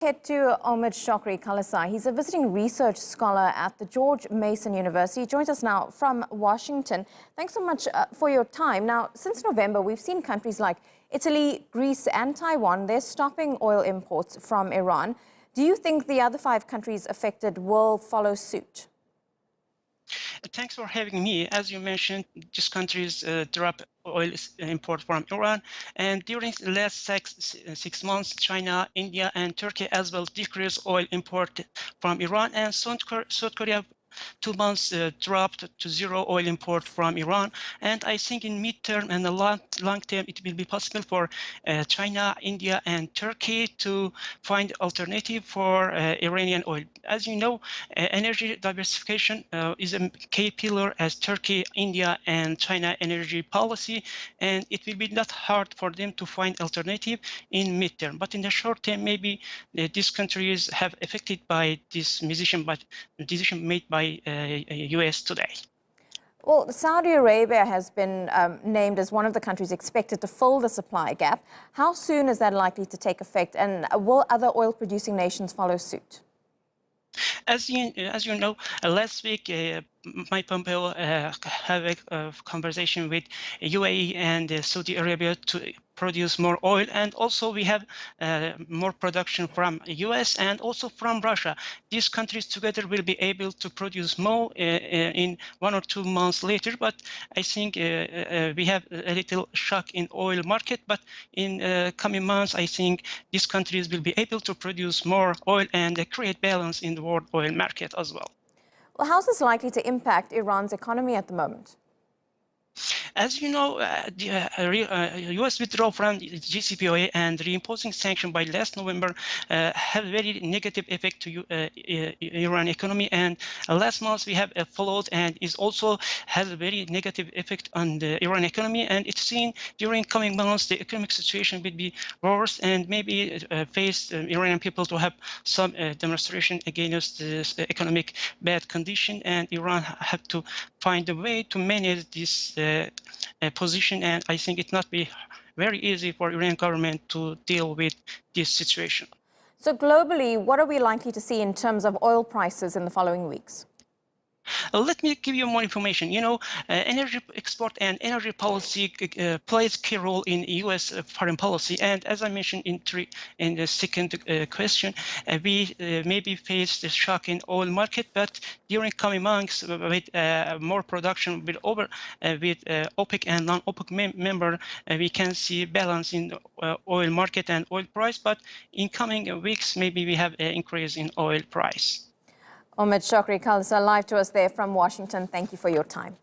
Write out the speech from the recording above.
Head to Omid Shokri Kalehsar. He's a visiting research scholar at the George Mason University. He joins us now from Washington. Thanks so much for your time. Now, since November, we've seen countries like Italy, Greece and Taiwan, they're stopping oil imports from Iran. Do you think the other 5 countries affected will follow suit? Thanks for having me. As you mentioned, these countries drop oil import from Iran, and during the last six months, China, India, and Turkey as well decreased oil import from Iran, and South Korea 2 months dropped to zero oil import from Iran. And I think in mid-term and the long term, it will be possible for China, India, and Turkey to find alternative for Iranian oil. As you know, energy diversification is a key pillar as Turkey, India, and China energy policy, and it will be not hard for them to find alternative in mid-term. But in the short term, maybe these countries have affected by this decision made by US today. Well, Saudi Arabia has been named as one of the countries expected to fill the supply gap. How soon is that likely to take effect, and will other oil-producing nations follow suit? As you know, last week, Mike Pompeo had a conversation with UAE and Saudi Arabia to produce more oil, and also we have more production from US and also from Russia. These countries together will be able to produce more in 1 or 2 months later, but I think we have a little shock in oil market, but in coming months, I think these countries will be able to produce more oil and create balance in the world oil market as well. Well, how's this likely to impact Iran's economy at the moment? As you know, the U.S. withdrawal from the JCPOA and reimposing sanctions by last November have a very negative effect to Iran economy. And last month we have followed, and it also has a very negative effect on the Iran economy. And it's seen during coming months the economic situation will be worse, and maybe face Iranian people to have some demonstration against this economic bad condition. And Iran have to find a way to manage this position, and I think it not be very easy for Iranian government to deal with this situation. So globally, what are we likely to see in terms of oil prices in the following weeks? Let me give you more information. You know, energy export and energy policy plays key role in U.S. Foreign policy. And as I mentioned in the second question, we maybe face the shock in oil market, but during coming months, with more production with OPEC and non-OPEC member, we can see balance in oil market and oil price. But in coming weeks, maybe we have an increase in oil price. Omid Shokri Kalehsar, live to us there from Washington. Thank you for your time.